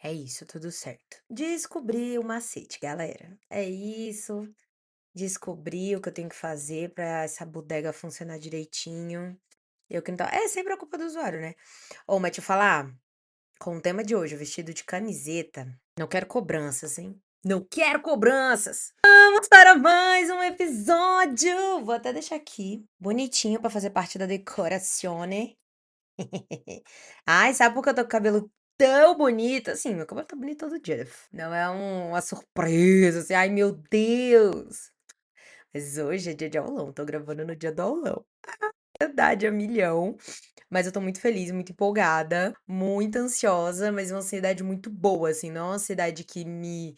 É isso, tudo certo. Descobri o macete, galera. É isso. Descobri o que eu tenho que fazer pra essa bodega funcionar direitinho. Eu que não tava... É sempre a culpa do usuário, né? Ô, mas te falar, com o tema de hoje, o vestido de camiseta, não quero cobranças, hein? Não quero cobranças! Vamos para mais um episódio! Vou até deixar aqui, bonitinho, pra fazer parte da decorazione. Ai, sabe por que eu tô com o cabelo tão bonito? Assim, meu cabelo tá bonito todo dia. Não é uma surpresa, assim, ai meu Deus! Mas hoje é dia de aulão, tô gravando no dia do aulão. Ansiedade a milhão, mas eu tô muito feliz, muito empolgada, muito ansiosa, mas uma ansiedade muito boa, assim, não uma ansiedade que me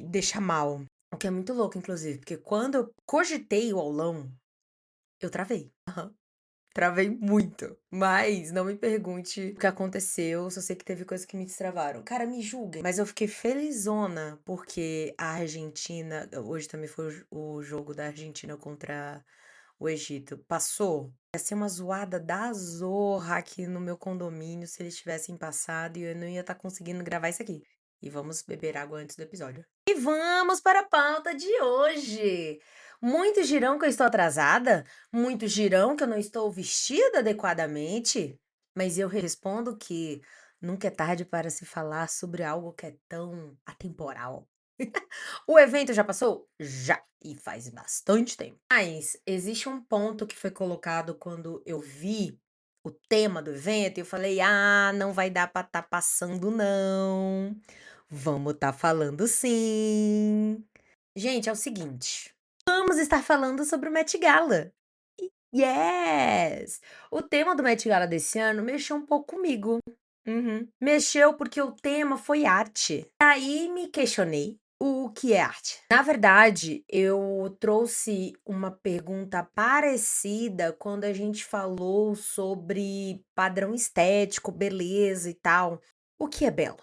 deixa mal. O que é muito louco, inclusive, porque quando eu cogitei o aulão, eu travei. Travei muito, mas não me pergunte o que aconteceu, só sei que teve coisas que me destravaram. Cara, me julguem, mas eu fiquei felizona porque a Argentina, hoje também foi o jogo da Argentina contra o Egito, passou. Ia ser uma zoada da zorra aqui no meu condomínio se eles tivessem passado e eu não ia estar conseguindo gravar isso aqui. E vamos beber água antes do episódio. E vamos para a pauta de hoje. Muitos dirão que eu estou atrasada, muitos dirão que eu não estou vestida adequadamente, mas eu respondo que nunca é tarde para se falar sobre algo que é tão atemporal. O evento já passou? Já, e faz bastante tempo. Mas existe um ponto que foi colocado quando eu vi o tema do evento e eu falei: "Ah, não vai dar para estar passando não. Vamos estar falando sim". Gente, é o seguinte, vamos estar falando sobre o Met Gala. Yes! O tema do Met Gala desse ano mexeu um pouco comigo. Uhum. Mexeu porque o tema foi arte. Aí me questionei o que é arte. Na verdade, eu trouxe uma pergunta parecida quando a gente falou sobre padrão estético, beleza e tal. O que é belo?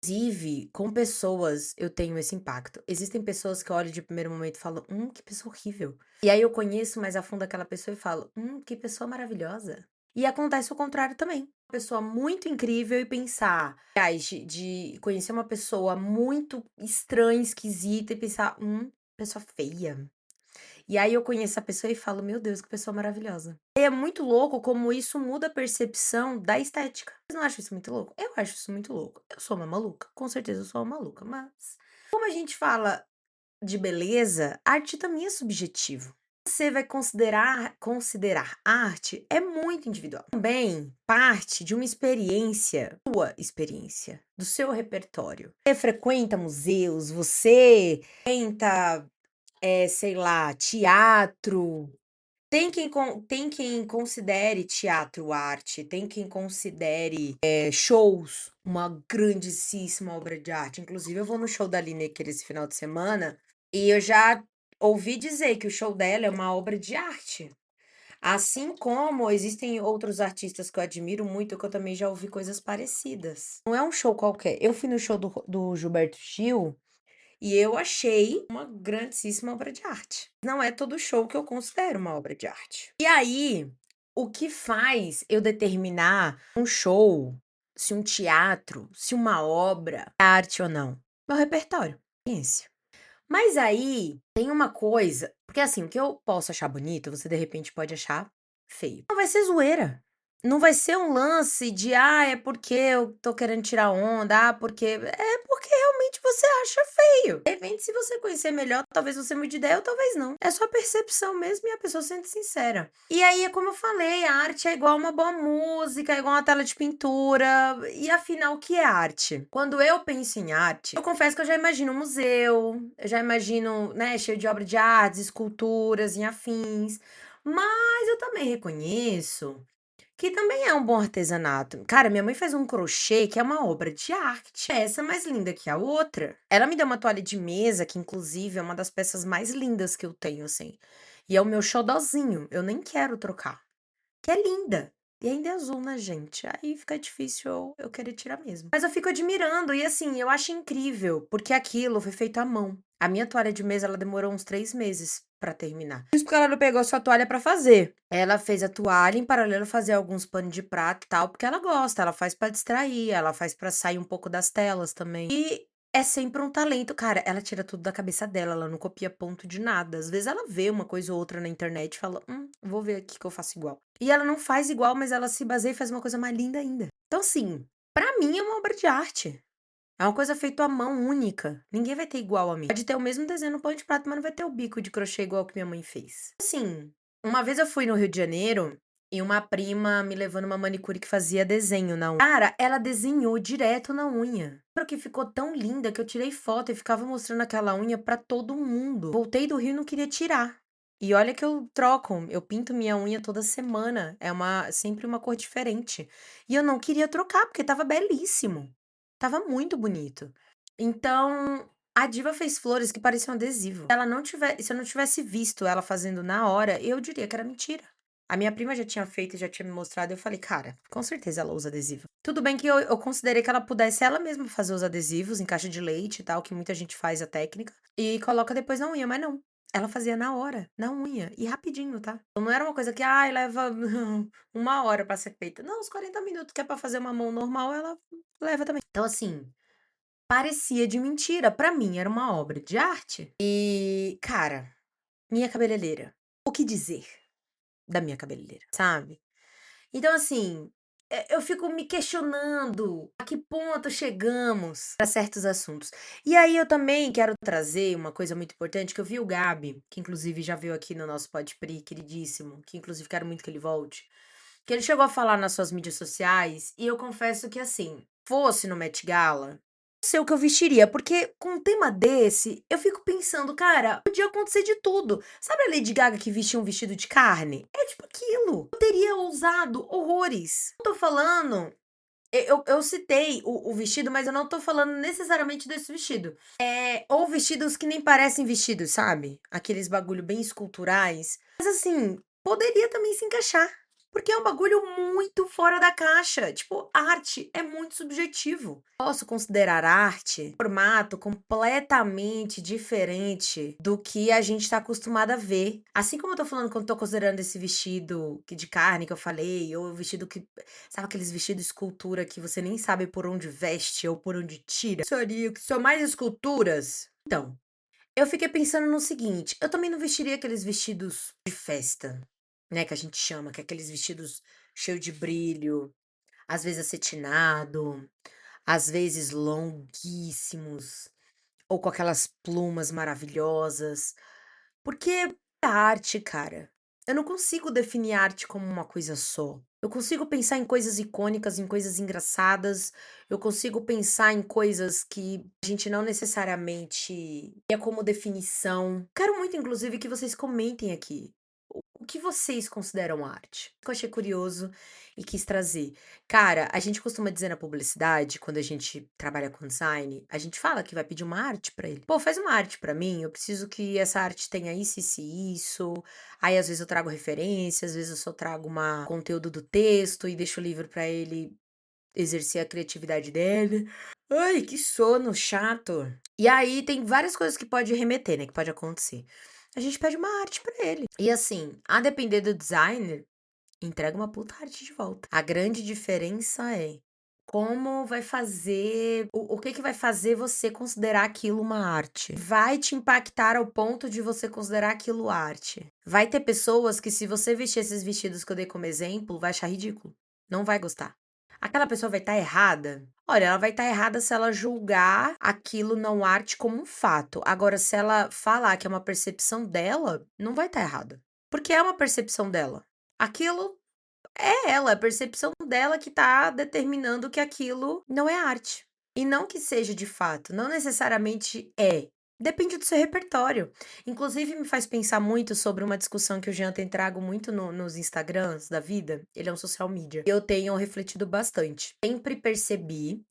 Inclusive, com pessoas eu tenho esse impacto. Existem pessoas que eu olho de primeiro momento e falo, que pessoa horrível. E aí eu conheço mais a fundo aquela pessoa e falo, que pessoa maravilhosa. E acontece o contrário também. Uma pessoa muito incrível e pensar, aliás, de conhecer uma pessoa muito estranha, esquisita e pensar, pessoa feia. E aí eu conheço a pessoa e falo, meu Deus, que pessoa maravilhosa. E é muito louco como isso muda a percepção da estética. Vocês não acham isso muito louco? Eu acho isso muito louco. Eu sou uma maluca, com certeza eu sou uma maluca, mas como a gente fala de beleza, arte também é subjetivo. Você vai considerar arte é muito individual. Também parte de uma experiência, sua experiência, do seu repertório. Você frequenta museus, você frequenta sei lá, teatro. Tem quem considere teatro arte, tem quem considere shows uma grandíssima obra de arte. Inclusive, eu vou no show da Lineker esse final de semana e eu já ouvi dizer que o show dela é uma obra de arte. Assim como existem outros artistas que eu admiro muito, que eu também já ouvi coisas parecidas. Não é um show qualquer. Eu fui no show do Gilberto Gil. E eu achei uma grandíssima obra de arte. Não é todo show que eu considero uma obra de arte. E aí, o que faz eu determinar um show, se um teatro, se uma obra é arte ou não? Meu repertório, ciência. Mas aí tem uma coisa, porque assim, o que eu posso achar bonito, você de repente pode achar feio. Não vai ser zoeira. Não vai ser um lance de, é porque eu tô querendo tirar onda, porque. É porque realmente você acha feio. De repente, se você conhecer melhor, talvez você mude de ideia ou talvez não. É só percepção mesmo e a pessoa sendo sincera. E aí, é como eu falei, a arte é igual uma boa música, é igual uma tela de pintura. E afinal, o que é arte? Quando eu penso em arte, eu confesso que eu já imagino um museu, eu já imagino, né, cheio de obra de artes, esculturas e afins. Mas eu também reconheço que também é um bom artesanato. Cara, minha mãe faz um crochê que é uma obra de arte. Essa é mais linda que a outra. Ela me deu uma toalha de mesa, que inclusive é uma das peças mais lindas que eu tenho, assim. E é o meu xodozinho. Eu nem quero trocar. Que é linda. E ainda é azul, né, gente? Aí fica difícil eu querer tirar mesmo. Mas eu fico admirando, e assim, eu acho incrível, porque aquilo foi feito à mão. A minha toalha de mesa, ela demorou uns 3 meses pra terminar. Isso porque ela não pegou sua toalha pra fazer. Ela fez a toalha, em paralelo fazer alguns panos de prato e tal, porque ela gosta, ela faz pra distrair, ela faz pra sair um pouco das telas também. E é sempre um talento. Cara, ela tira tudo da cabeça dela, ela não copia ponto de nada. Às vezes ela vê uma coisa ou outra na internet e fala, vou ver aqui que eu faço igual. E ela não faz igual, mas ela se baseia e faz uma coisa mais linda ainda. Então, assim, pra mim é uma obra de arte. É uma coisa feita à mão, única. Ninguém vai ter igual a mim. Pode ter o mesmo desenho no pano de prato, mas não vai ter o bico de crochê igual que minha mãe fez. Assim, uma vez eu fui no Rio de Janeiro e uma prima me levou numa manicure que fazia desenho na unha. Cara, ela desenhou direto na unha. Lembro que ficou tão linda que eu tirei foto e ficava mostrando aquela unha pra todo mundo. Voltei do Rio e não queria tirar. E olha que eu troco, eu pinto minha unha toda semana. É sempre uma cor diferente. E eu não queria trocar, porque tava belíssimo. Tava muito bonito. Então, a diva fez flores que pareciam adesivo. Se eu não tivesse visto ela fazendo na hora, eu diria que era mentira. A minha prima já tinha feito e já tinha me mostrado. Eu falei, cara, com certeza ela usa adesivo. Tudo bem que eu considerei que ela pudesse ela mesma fazer os adesivos em caixa de leite e tal, que muita gente faz a técnica, e coloca depois na unha, mas não. Ela fazia na hora, na unha, e rapidinho, tá? Então, não era uma coisa que, ai, leva 1 hora pra ser feita. Não, uns 40 minutos que é pra fazer uma mão normal, ela leva também. Então, assim, parecia de mentira. Pra mim, era uma obra de arte. E, cara, minha cabeleireira. O que dizer da minha cabeleireira, sabe? Então, assim, eu fico me questionando a que ponto chegamos para certos assuntos. E aí eu também quero trazer uma coisa muito importante que eu vi o Gabi, que inclusive já veio aqui no nosso Podpri, queridíssimo, que inclusive quero muito que ele volte, que ele chegou a falar nas suas mídias sociais, e eu confesso que assim, fosse no Met Gala, não sei o que eu vestiria, porque com um tema desse, eu fico pensando, cara, podia acontecer de tudo. Sabe a Lady Gaga que vestia um vestido de carne? É tipo aquilo. Eu teria ousado horrores. Eu tô falando. Eu citei o vestido, mas eu não tô falando necessariamente desse vestido. Ou vestidos que nem parecem vestidos, sabe? Aqueles bagulho bem esculturais. Mas assim, poderia também se encaixar. Porque é um bagulho muito fora da caixa. Tipo, arte é muito subjetivo. Posso considerar arte um formato completamente diferente do que a gente tá acostumado a ver. Assim como eu tô falando quando eu tô considerando esse vestido de carne que eu falei, ou o vestido que. Sabe aqueles vestidos de escultura que você nem sabe por onde veste ou por onde tira? Que são mais esculturas. Então, eu fiquei pensando no seguinte, eu também não vestiria aqueles vestidos de festa, né, que a gente chama, que é aqueles vestidos cheios de brilho, às vezes acetinado, às vezes longuíssimos, ou com aquelas plumas maravilhosas, porque é arte, cara. Eu não consigo definir arte como uma coisa só. Eu consigo pensar em coisas icônicas, em coisas engraçadas. Eu consigo pensar em coisas que a gente não necessariamente é como definição. Quero muito, inclusive, que vocês comentem aqui. O que vocês consideram arte? Que eu achei curioso e quis trazer. Cara, a gente costuma dizer na publicidade, quando a gente trabalha com design, a gente fala que vai pedir uma arte pra ele. Pô, faz uma arte pra mim, eu preciso que essa arte tenha isso, isso e isso. Aí às vezes eu trago referência, às vezes eu só trago uma conteúdo do texto e deixo o livro pra ele exercer a criatividade dele. Ai, que sono chato. E aí tem várias coisas que pode remeter, né, que pode acontecer. A gente pede uma arte pra ele. E assim, a depender do designer, entrega uma puta arte de volta. A grande diferença é como vai fazer, o que que vai fazer você considerar aquilo uma arte? Vai te impactar ao ponto de você considerar aquilo arte. Vai ter pessoas que, se você vestir esses vestidos que eu dei como exemplo, vai achar ridículo. Não vai gostar. Aquela pessoa vai estar errada? Olha, ela vai estar errada se ela julgar aquilo não arte como um fato. Agora, se ela falar que é uma percepção dela, não vai estar errada. Porque é uma percepção dela. Aquilo é ela, a percepção dela que tá determinando que aquilo não é arte. E não que seja de fato, não necessariamente é. Depende do seu repertório. Inclusive, me faz pensar muito sobre uma discussão que o Jean tem trago muito nos Instagrams da vida. Ele é um social media. Eu tenho refletido bastante. Sempre percebi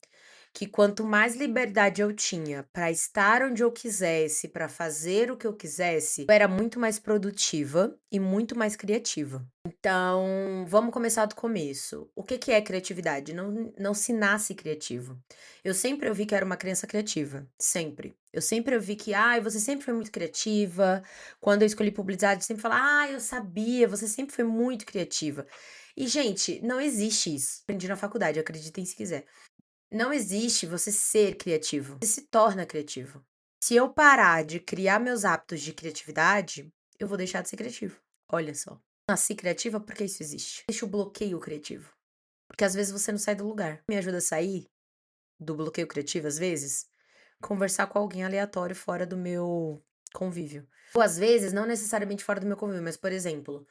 que quanto mais liberdade eu tinha para estar onde eu quisesse, para fazer o que eu quisesse, eu era muito mais produtiva e muito mais criativa. Então, vamos começar do começo. O que que é criatividade? Não se nasce criativo. Eu sempre ouvi que eu era uma criança criativa, sempre. Eu sempre ouvi que, você sempre foi muito criativa. Quando eu escolhi publicidade, sempre falava, eu sabia, você sempre foi muito criativa. E, gente, não existe isso. Aprendi na faculdade, acreditem se quiser. Não existe você ser criativo. Você se torna criativo. Se eu parar de criar meus hábitos de criatividade, eu vou deixar de ser criativo. Olha só. Nasci criativa porque isso existe. Deixa o bloqueio criativo. Porque às vezes você não sai do lugar. Me ajuda a sair do bloqueio criativo, às vezes, conversar com alguém aleatório fora do meu convívio. Ou às vezes, não necessariamente fora do meu convívio, mas, por exemplo,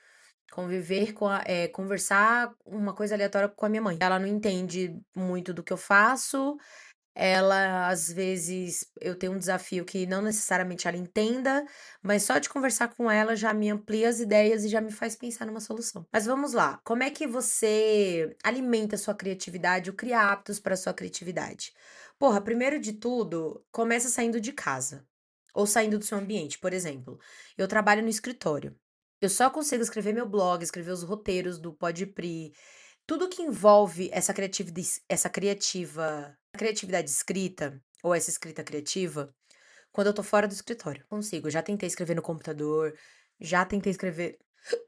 conversar uma coisa aleatória com a minha mãe. Ela não entende muito do que eu faço, ela, às vezes, eu tenho um desafio que não necessariamente ela entenda, mas só de conversar com ela já me amplia as ideias e já me faz pensar numa solução. Mas vamos lá, como é que você alimenta a sua criatividade ou cria hábitos para sua criatividade? Porra, primeiro de tudo, começa saindo de casa ou saindo do seu ambiente. Por exemplo, eu trabalho no escritório. Eu só consigo escrever meu blog, escrever os roteiros do Podpri, tudo que envolve essa criatividade escrita, ou essa escrita criativa, quando eu tô fora do escritório. Consigo. Já tentei escrever no computador, já tentei escrever.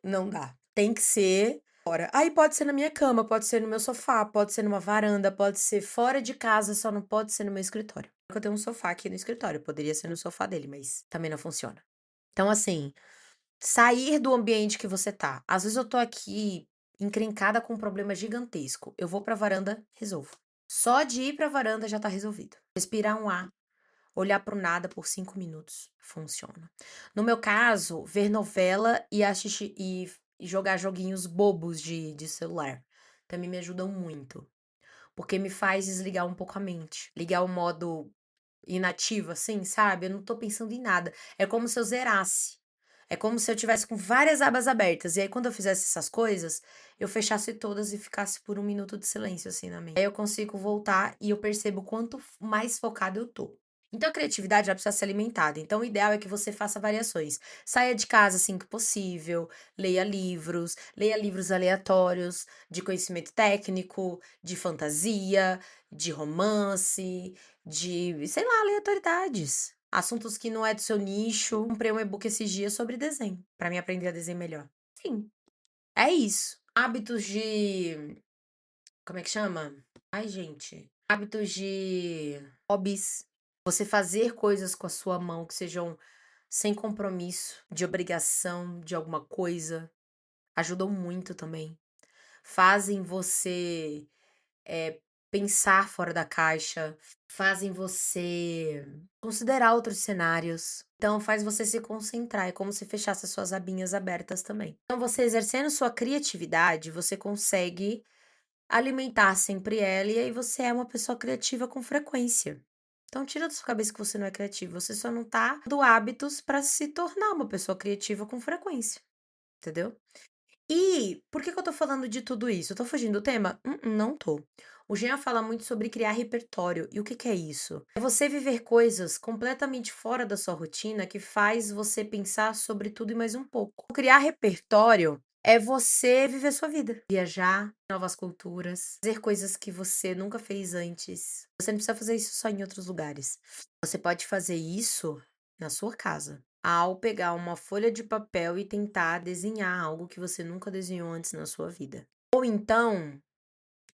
Não dá. Tem que ser fora. Aí pode ser na minha cama, pode ser no meu sofá, pode ser numa varanda, pode ser fora de casa, só não pode ser no meu escritório. Eu tenho um sofá aqui no escritório, poderia ser no sofá dele, mas também não funciona. Então, assim, sair do ambiente que você tá. Às vezes eu tô aqui encrencada com um problema gigantesco. Eu vou pra varanda, resolvo. Só de ir pra varanda já tá resolvido. Respirar um ar, olhar pro nada por 5 minutos. Funciona. No meu caso, ver novela e assistir e jogar joguinhos bobos de celular também me ajudam muito. Porque me faz desligar um pouco a mente. Ligar o modo inativo, assim, sabe? Eu não tô pensando em nada. É como se eu zerasse. É como se eu tivesse com várias abas abertas. E aí, quando eu fizesse essas coisas, eu fechasse todas e ficasse por um minuto de silêncio, assim, na mente. Aí eu consigo voltar e eu percebo quanto mais focado eu tô. Então, a criatividade ela precisa ser alimentada. Então, o ideal é que você faça variações. Saia de casa assim que possível, leia livros aleatórios de conhecimento técnico, de fantasia, de romance, de, sei lá, aleatoriedades. Assuntos que não é do seu nicho. Comprei um e-book esses dias sobre desenho, pra mim aprender a desenhar melhor. Sim, é isso. Hábitos de. Como é que chama? Ai, gente. Hábitos de hobbies. Você fazer coisas com a sua mão que sejam sem compromisso, de obrigação de alguma coisa, ajudam muito também. Fazem você pensar fora da caixa, fazem você considerar outros cenários. Então, faz você se concentrar, é como se fechasse as suas abinhas abertas também. Então, você exercendo sua criatividade, você consegue alimentar sempre ela e aí você é uma pessoa criativa com frequência. Então, tira da sua cabeça que você não é criativo, você só não tá do hábitos para se tornar uma pessoa criativa com frequência, entendeu? E por que que eu tô falando de tudo isso? Eu tô fugindo do tema? Não tô. O Jean fala muito sobre criar repertório. E o que que é isso? É você viver coisas completamente fora da sua rotina que faz você pensar sobre tudo e mais um pouco. Criar repertório é você viver sua vida, viajar, novas culturas, fazer coisas que você nunca fez antes. Você não precisa fazer isso só em outros lugares. Você pode fazer isso na sua casa, ao pegar uma folha de papel e tentar desenhar algo que você nunca desenhou antes na sua vida. Ou então,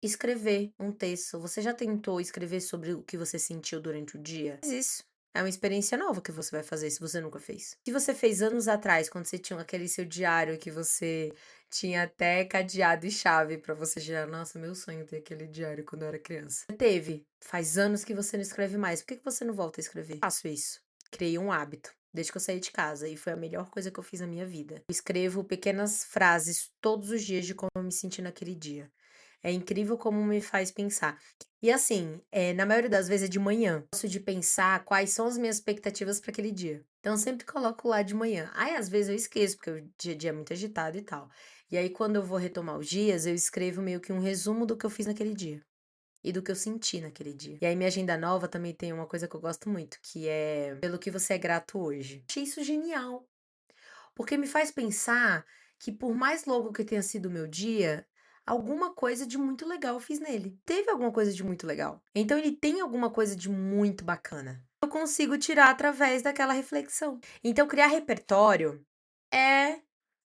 escrever um texto. Você já tentou escrever sobre o que você sentiu durante o dia? Faz isso. É uma experiência nova que você vai fazer se você nunca fez. Se você fez anos atrás, quando você tinha aquele seu diário que você tinha até cadeado e chave pra você girar. Nossa, meu sonho ter aquele diário quando eu era criança. Teve. Faz anos que você não escreve mais. Por que que você não volta a escrever? Faço isso. Criei um hábito. Desde que eu saí de casa, e foi a melhor coisa que eu fiz na minha vida. Eu escrevo pequenas frases todos os dias de como eu me senti naquele dia. É incrível como me faz pensar. E assim, na maioria das vezes é de manhã. Eu gosto de pensar quais são as minhas expectativas para aquele dia. Então, eu sempre coloco lá de manhã. Aí, às vezes, eu esqueço, porque o dia a dia é muito agitado e tal. E aí, quando eu vou retomar os dias, eu escrevo meio que um resumo do que eu fiz naquele dia. e do que eu senti naquele dia. E aí minha agenda nova também tem uma coisa que eu gosto muito, que é pelo que você é grato hoje. Achei isso genial, porque me faz pensar que por mais louco que tenha sido o meu dia, alguma coisa de muito legal eu fiz nele. Teve alguma coisa de muito legal. Então ele tem alguma coisa de muito bacana. Eu consigo tirar através daquela reflexão. Então criar repertório é,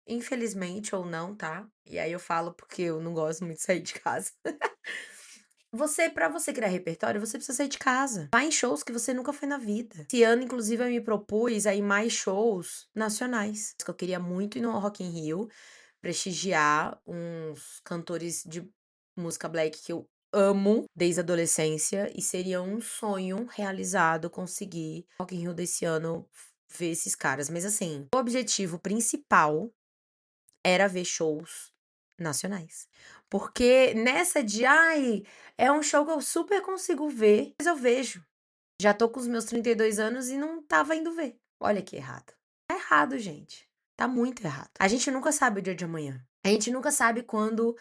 infelizmente ou não, tá? E aí eu falo porque eu não gosto muito de sair de casa. Pra você criar repertório, você precisa sair de casa. Vá em shows que você nunca foi na vida. Esse ano, inclusive, eu me propus a ir mais shows nacionais. Que eu queria muito ir no Rock in Rio, prestigiar uns cantores de música black que eu amo desde a adolescência. E seria um sonho realizado conseguir Rock in Rio desse ano ver esses caras. Mas assim, o objetivo principal era ver shows nacionais. Porque nessa de, ai, é um show que eu super consigo ver, mas eu vejo. Já tô com os meus 32 anos e não tava indo ver. Olha que errado. Tá errado, gente. Tá muito errado. A gente nunca sabe o dia de amanhã. A gente nunca sabe quando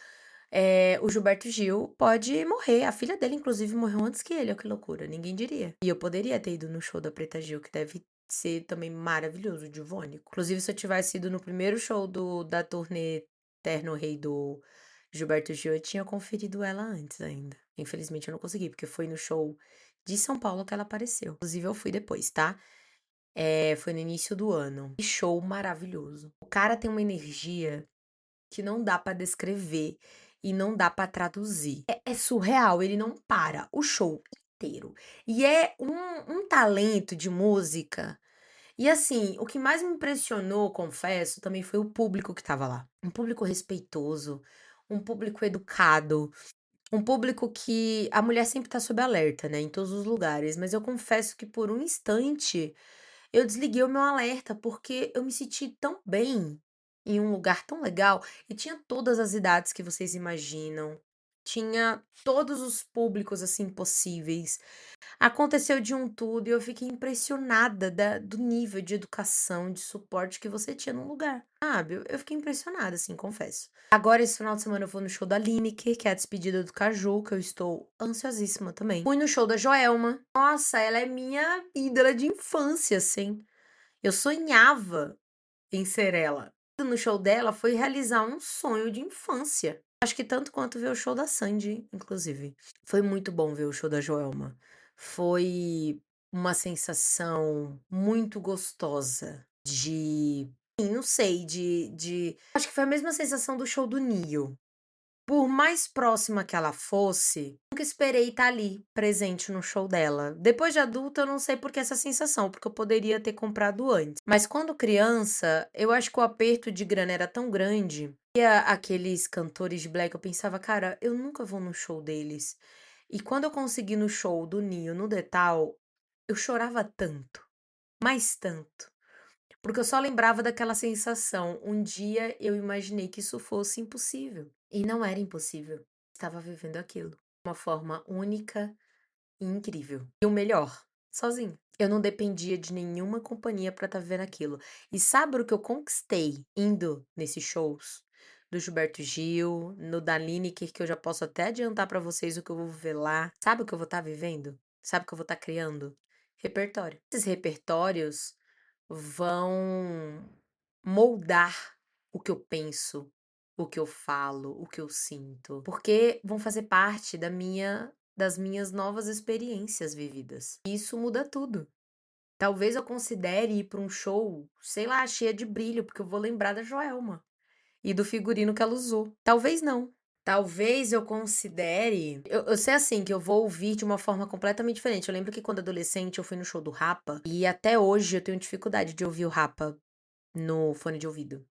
o Gilberto Gil pode morrer. A filha dele, inclusive, morreu antes que ele. Olha que loucura. Ninguém diria. E eu poderia ter ido no show da Preta Gil, que deve ser também maravilhoso, divônico. Inclusive, se eu tivesse ido no primeiro show da turnê Terno Rei do Gilberto Gil, eu tinha conferido ela antes ainda. Infelizmente, eu não consegui, porque foi no show de São Paulo que ela apareceu. Inclusive, eu fui depois, tá? Foi no início do ano. Que show maravilhoso. O cara tem uma energia que não dá pra descrever e não dá pra traduzir. É surreal, ele não para o show inteiro. E é um talento de música. E assim, o que mais me impressionou, confesso, também foi o público que tava lá. Um público respeitoso, um público educado, um público que a mulher sempre tá sob alerta, né, em todos os lugares, mas eu confesso que por um instante eu desliguei o meu alerta, porque eu me senti tão bem em um lugar tão legal e tinha todas as idades que vocês imaginam. Tinha todos os públicos assim possíveis. Aconteceu de um tudo e eu fiquei impressionada do nível de educação, de suporte que você tinha no lugar. Sabe? Eu fiquei impressionada, assim, confesso. Agora, esse final de semana, eu vou no show da Lineker, que é a despedida do Caju, que eu estou ansiosíssima também. Fui no show da Joelma. Nossa, ela é minha ídola de infância, assim. Eu sonhava em ser ela. No show dela foi realizar um sonho de infância. Acho que tanto quanto ver o show da Sandy, inclusive. Foi muito bom ver o show da Joelma. Foi uma sensação muito gostosa não sei, acho que foi a mesma sensação do show do Nio. Por mais próxima que ela fosse, nunca esperei estar ali, presente no show dela. Depois de adulta, eu não sei por que essa sensação, porque eu poderia ter comprado antes. Mas quando criança, eu acho que o aperto de grana era tão grande. E aqueles cantores de black, eu pensava, cara, eu nunca vou no show deles. E quando eu consegui no show do Nio, no Detal, eu chorava tanto, mais tanto. Porque eu só lembrava daquela sensação. Um dia eu imaginei que isso fosse impossível. E não era impossível. Estava vivendo aquilo. De uma forma única e incrível. E o melhor, sozinho. Eu não dependia de nenhuma companhia pra estar vendo aquilo. E sabe o que eu conquistei indo nesses shows? Do Gilberto Gil, no da Lineker, que eu já posso até adiantar pra vocês o que eu vou ver lá. Sabe o que eu vou estar vivendo? Sabe o que eu vou estar criando? Repertório. Esses repertórios vão moldar o que eu penso, o que eu falo, o que eu sinto, porque vão fazer parte das minhas novas experiências vividas. E isso muda tudo. Talvez eu considere ir para um show, sei lá, cheia de brilho, porque eu vou lembrar da Joelma e do figurino que ela usou. Talvez não. Talvez eu considere. Eu sei assim que eu vou ouvir de uma forma completamente diferente. Eu lembro que quando adolescente eu fui no show do Rapa e até hoje eu tenho dificuldade de ouvir o Rapa no fone de ouvido.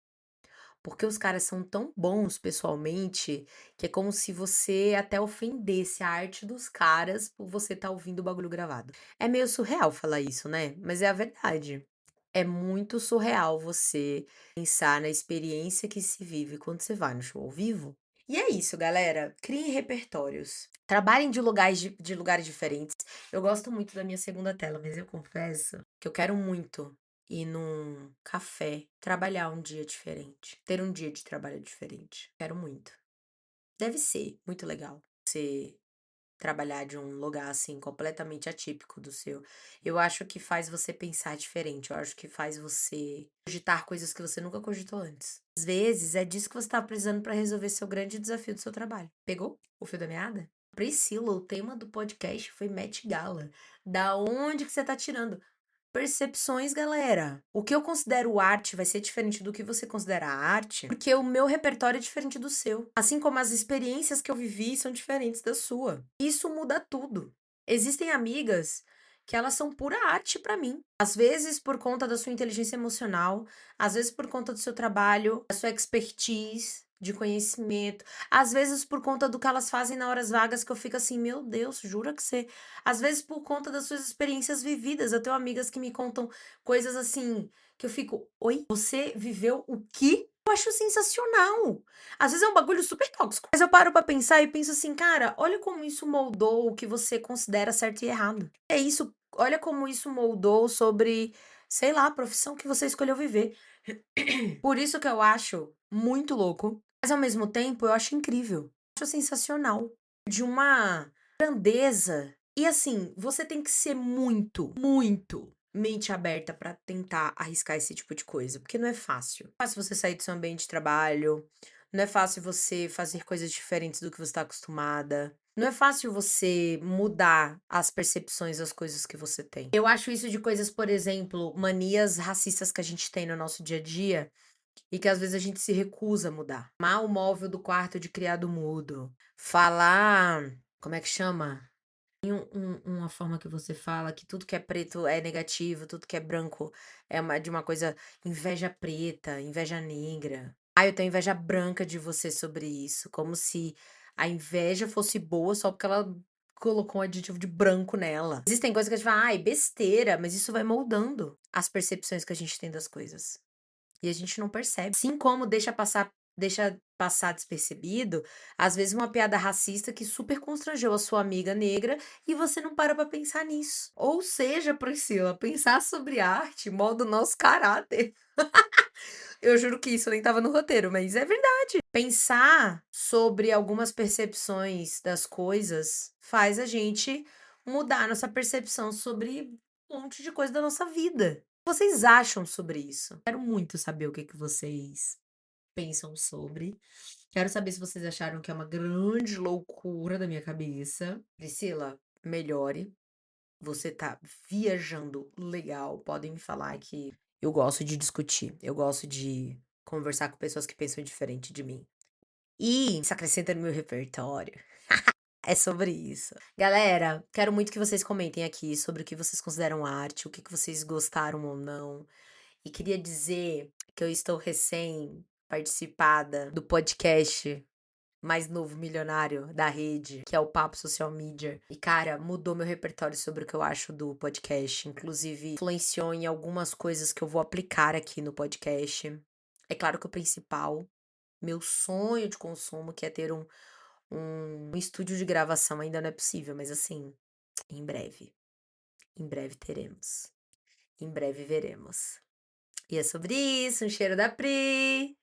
Porque os caras são tão bons pessoalmente que é como se você até ofendesse a arte dos caras por você estar ouvindo o bagulho gravado. É meio surreal falar isso, né? Mas é a verdade. É muito surreal você pensar na experiência que se vive quando você vai no show ao vivo. E é isso, galera. Criem repertórios. Trabalhem de lugares diferentes. Eu gosto muito da minha segunda tela, mas eu confesso que eu quero muito ir num café, trabalhar um dia diferente, ter um dia de trabalho diferente. Quero muito. Deve ser muito legal. Você trabalhar de um lugar assim completamente atípico do seu. Eu acho que faz você pensar diferente, eu acho que faz você cogitar coisas que você nunca cogitou antes. Às vezes é disso que você tá precisando para resolver seu grande desafio do seu trabalho. Pegou o fio da meada? Priscila, o tema do podcast foi Met Gala. Da onde que você tá tirando? Percepções, galera. O que eu considero arte vai ser diferente do que você considera arte, porque o meu repertório é diferente do seu. Assim como as experiências que eu vivi são diferentes da sua. Isso muda tudo. Existem amigas que elas são pura arte pra mim. Às vezes por conta da sua inteligência emocional, às vezes por conta do seu trabalho, da sua expertise, de conhecimento, às vezes por conta do que elas fazem na horas vagas que eu fico assim, meu Deus, jura que você às vezes por conta das suas experiências vividas. Eu tenho amigas que me contam coisas assim, que eu fico, oi, você viveu o quê? Eu acho sensacional. Às vezes é um bagulho super tóxico. Mas eu paro pra pensar e penso assim, cara, olha como isso moldou o que você considera certo e errado. É isso, olha como isso moldou sobre, sei lá, a profissão que você escolheu viver. Por isso que eu acho muito louco, mas ao mesmo tempo eu acho incrível. Eu acho sensacional. De uma grandeza. E assim, você tem que ser muito, muito mente aberta pra tentar arriscar esse tipo de coisa, porque não é fácil. Não é fácil você sair do seu ambiente de trabalho, não é fácil você fazer coisas diferentes do que você está acostumada. Não é fácil você mudar as percepções das coisas que você tem. Eu acho isso de coisas, por exemplo, manias racistas que a gente tem no nosso dia a dia e que às vezes a gente se recusa a mudar. Arrumar o móvel do quarto de criado mudo. Falar. Como é que chama? Tem uma forma que você fala que tudo que é preto é negativo, tudo que é branco é de uma coisa. Inveja preta, inveja negra. Ah, eu tenho inveja branca de você sobre isso. Como se a inveja fosse boa só porque ela colocou um aditivo de branco nela. Existem coisas que a gente fala, ai, besteira, mas isso vai moldando as percepções que a gente tem das coisas. E a gente não percebe. Assim como deixa passar despercebido, às vezes uma piada racista que super constrangeu a sua amiga negra e você não para pra pensar nisso. Ou seja, Priscila, pensar sobre arte molda o nosso caráter. Eu juro que isso nem tava no roteiro, mas é verdade. Pensar sobre algumas percepções das coisas faz a gente mudar nossa percepção sobre um monte de coisa da nossa vida. O que vocês acham sobre isso? Quero muito saber o que que vocês pensam sobre. Quero saber se vocês acharam que é uma grande loucura da minha cabeça. Priscila, melhore. Você tá viajando legal. Podem me falar que eu gosto de discutir. Eu gosto de conversar com pessoas que pensam diferente de mim. E isso acrescenta no meu repertório. É sobre isso. Galera, quero muito que vocês comentem aqui sobre o que vocês consideram arte, o que que vocês gostaram ou não. E queria dizer que eu estou recém-participada do podcast mais novo milionário da rede, que é o Papo Social Media. E, cara, mudou meu repertório sobre o que eu acho do podcast. Inclusive, influenciou em algumas coisas que eu vou aplicar aqui no podcast. É claro que o principal, meu sonho de consumo, que é ter um estúdio de gravação, ainda não é possível, mas assim, em breve. Em breve teremos. Em breve veremos. E é sobre isso, um cheiro da Pri.